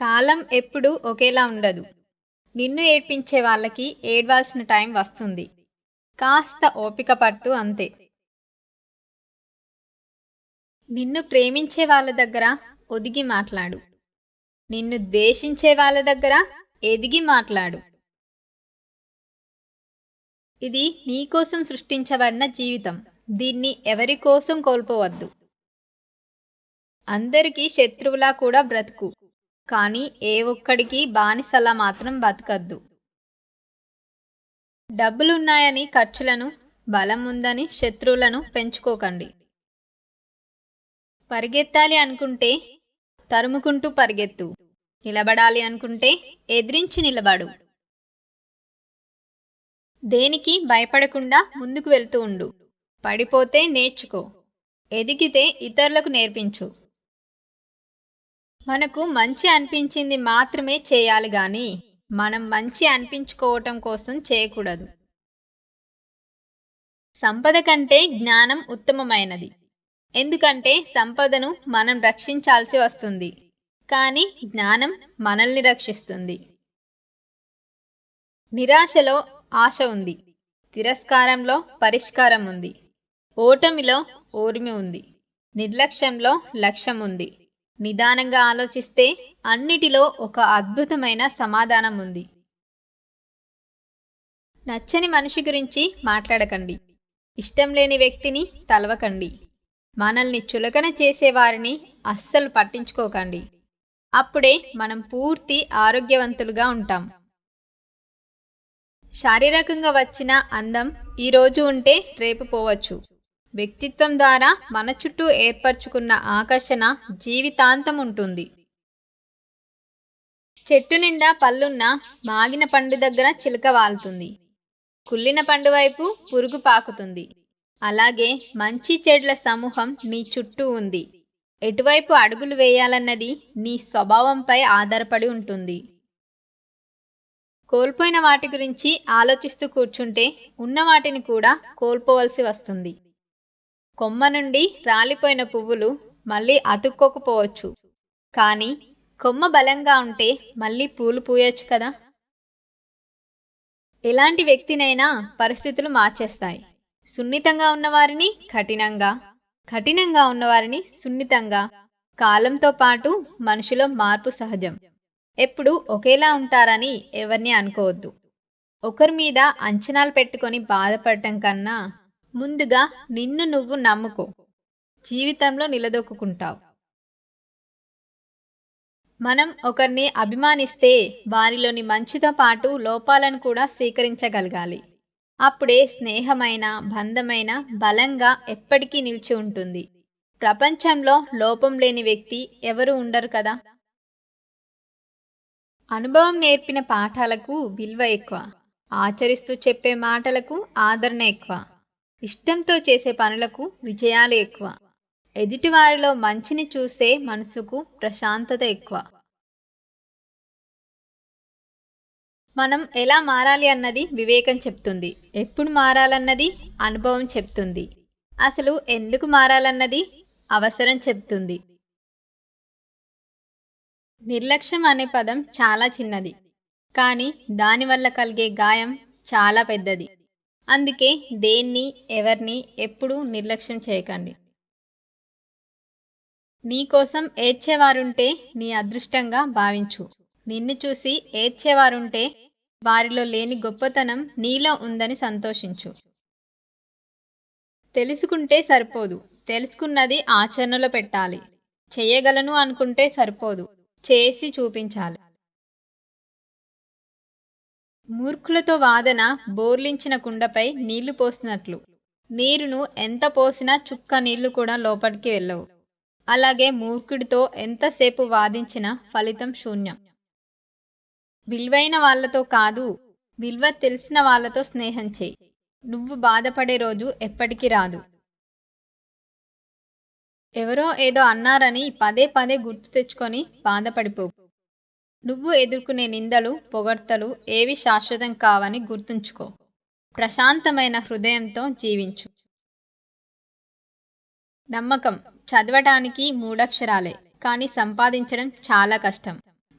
కాలం ఎప్పుడూ ఒకేలా ఉండదు. నిన్ను ఏడ్పించే వాళ్ళకి ఏడ్వాల్సిన టైం వస్తుంది. కాస్త ఓపిక పట్టు అంతే. నిన్ను ప్రేమించే వాళ్ళ దగ్గర ఒదిగి మాట్లాడు. నిన్ను ద్వేషించే వాళ్ళ దగ్గర ఎదిగి మాట్లాడు. ఇది నీకోసం సృష్టించబడిన జీవితం. దీన్ని ఎవరి కోసం కోల్పోవద్దు. అందరికీ శత్రువులా కూడా బ్రతుకు. కానీ ఏ ఒక్కడికి బానిసలా మాత్రం బతకద్దు. డబ్బులున్నాయని ఖర్చులను, బలం ఉందని శత్రువులను పెంచుకోకండి. పరిగెత్తాలి అనుకుంటే తరుముకుంటూ పరిగెత్తు. నిలబడాలి అనుకుంటే ఎదిరించి నిలబడు. దేనికి భయపడకుండా ముందుకు వెళ్తూ ఉండు. పడిపోతే నేర్చుకో. ఎదిగితే ఇతరులకు నేర్పించు. మనకు మంచి అనిపించింది మాత్రమే చేయాలి గాని మనం మంచి అనిపించుకోవటం కోసం చేయకూడదు. సంపద కంటే జ్ఞానం ఉత్తమమైనది. ఎందుకంటే సంపదను మనం రక్షించాల్సి వస్తుంది. కానీ జ్ఞానం మనల్ని రక్షిస్తుంది. నిరాశలో ఆశ ఉంది. తిరస్కారంలో పరిష్కారం ఉంది. ఓటమిలో ఓర్మి ఉంది. నిర్లక్ష్యంలో లక్ష్యం ఉంది. నిదానంగా ఆలోచిస్తే అన్నిటిలో ఒక అద్భుతమైన సమాధానం ఉంది. నచ్చని మనిషి గురించి మాట్లాడకండి. ఇష్టం లేని వ్యక్తిని తలవకండి. మనల్ని చులకన చేసేవారిని అస్సలు పట్టించుకోకండి. అప్పుడే మనం పూర్తి ఆరోగ్యవంతులుగా ఉంటాం. శారీరకంగా వచ్చిన అందం ఈరోజు ఉంటే రేపు పోవచ్చు. వ్యక్తిత్వం ద్వారా మన చుట్టూ ఏర్పరచుకున్న ఆకర్షణ జీవితాంతం ఉంటుంది. చెట్టు నిండా పళ్ళున్నా మాగిన పండు దగ్గర చిలుక వాలుతుంది. కుళ్ళిన పండు వైపు పురుగు పాకుతుంది. అలాగే మంచి చెడ్ల సమూహం నీ చుట్టూ ఉంది. ఎటువైపు అడుగులు వేయాలన్నది నీ స్వభావంపై ఆధారపడి ఉంటుంది. కోల్పోయిన వాటి గురించి ఆలోచిస్తూ కూర్చుంటే ఉన్న వాటిని కూడా కోల్పోవలసి వస్తుంది. కొమ్మ నుండి రాలిపోయిన పువ్వులు మళ్ళీ అతుక్కోకపోవచ్చు. కానీ కొమ్మ బలంగా ఉంటే మళ్ళీ పూలు పూయొచ్చు కదా. ఎలాంటి వ్యక్తినైనా పరిస్థితులు మార్చేస్తాయి. సున్నితంగా ఉన్నవారిని కఠినంగా, కఠినంగా ఉన్నవారిని సున్నితంగా. కాలంతో పాటు మనిషిలో మార్పు సహజం. ఎప్పుడు ఒకేలా ఉంటారని ఎవరిని అనుకోవద్దు. ఒకరి మీద అంచనాలు పెట్టుకొని బాధపడటం కన్నా ముందుగా నిన్ను నువ్వు నమ్ముకో. జీవితంలో నిలదొక్కుంటావు. మనం ఒకరిని అభిమానిస్తే వారిలోని మంచితో పాటు లోపాలను కూడా స్వీకరించగలగాలి. అప్పుడే స్నేహమైన బంధమైన బలంగా ఎప్పటికీ నిలిచి ఉంటుంది. ప్రపంచంలో లోపం లేని వ్యక్తి ఎవరు ఉండరు కదా. అనుభవం నేర్పిన పాఠాలకు విలువ ఎక్కువ. ఆచరిస్తూ చెప్పే మాటలకు ఆదరణ ఎక్కువ. ఇష్టంతో చేసే పనులకు విజయాలు ఎక్కువ. ఎదుటివారిలో మంచిని చూసే మనసుకు ప్రశాంతత ఎక్కువ. మనం ఎలా మారాలి అన్నది వివేకం చెప్తుంది. ఎప్పుడు మారాలన్నది అనుభవం చెప్తుంది. అసలు ఎందుకు మారాలన్నది అవసరం చెప్తుంది. నిర్లక్ష్యం అనే పదం చాలా చిన్నది. కానీ దానివల్ల కలిగే గాయం చాలా పెద్దది. అందుకే దేన్ని ఎవరిని ఎప్పుడూ నిర్లక్ష్యం చేయకండి. నీకోసం ఏడ్చేవారుంటే నీ అదృష్టంగా భావించు. నిన్ను చూసి ఏడ్చేవారుంటే వారిలో లేని గొప్పతనం నీలో ఉందని సంతోషించు. తెలుసుకుంటే సరిపోదు. తెలుసుకున్నది ఆచరణలో పెట్టాలి. చెయ్యగలను అనుకుంటే సరిపోదు. చేసి చూపించాలి. మూర్ఖులతో వాదన బోర్లించిన కుండపై నీళ్లు పోసినట్లు. నీరును ఎంత పోసినా చుక్క నీళ్లు కూడా లోపలికి వెళ్ళవు. అలాగే మూర్ఖుడితో ఎంతసేపు వాదించినా ఫలితం శూన్యం. విలువైన వాళ్లతో కాదు, విలువ తెలిసిన వాళ్లతో స్నేహం చేయి. నువ్వు బాధపడే రోజు ఎప్పటికీ రాదు. ఎవరో ఏదో అన్నారని పదే పదే గుర్తు తెచ్చుకొని బాధపడిపోకు. నువ్వు ఎదుర్కొనే నిందలు, పొగడ్తలు ఏవి శాశ్వతం కావని గుర్తుంచుకో. ప్రశాంతమైన హృదయంతో జీవించు. నమ్మకం చదవటానికి 3 అక్షరాలే, కానీ సంపాదించడం చాలా కష్టం.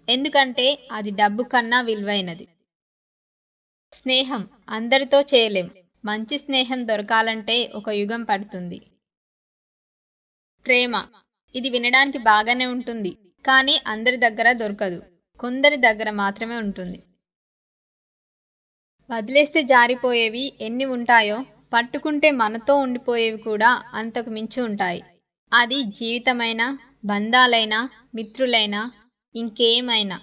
ఎందుకంటే అది డబ్బు కన్నా విలువైనది. స్నేహం అందరితో చేయలేం. మంచి స్నేహం దొరకాలంటే ఒక యుగం పడుతుంది. ప్రేమ ఇది వినడానికి బాగానే ఉంటుంది, కానీ అందరి దగ్గర దొరకదు. కొందరి దగ్గర మాత్రమే ఉంటుంది. వదిలేస్తే జారిపోయేవి ఎన్ని ఉంటాయో, పట్టుకుంటే మనతో ఉండిపోయేవి కూడా అంతకు మించి ఉంటాయి. అది జీవితమైనా, బంధాలైనా, మిత్రులైనా, ఇంకేమైనా.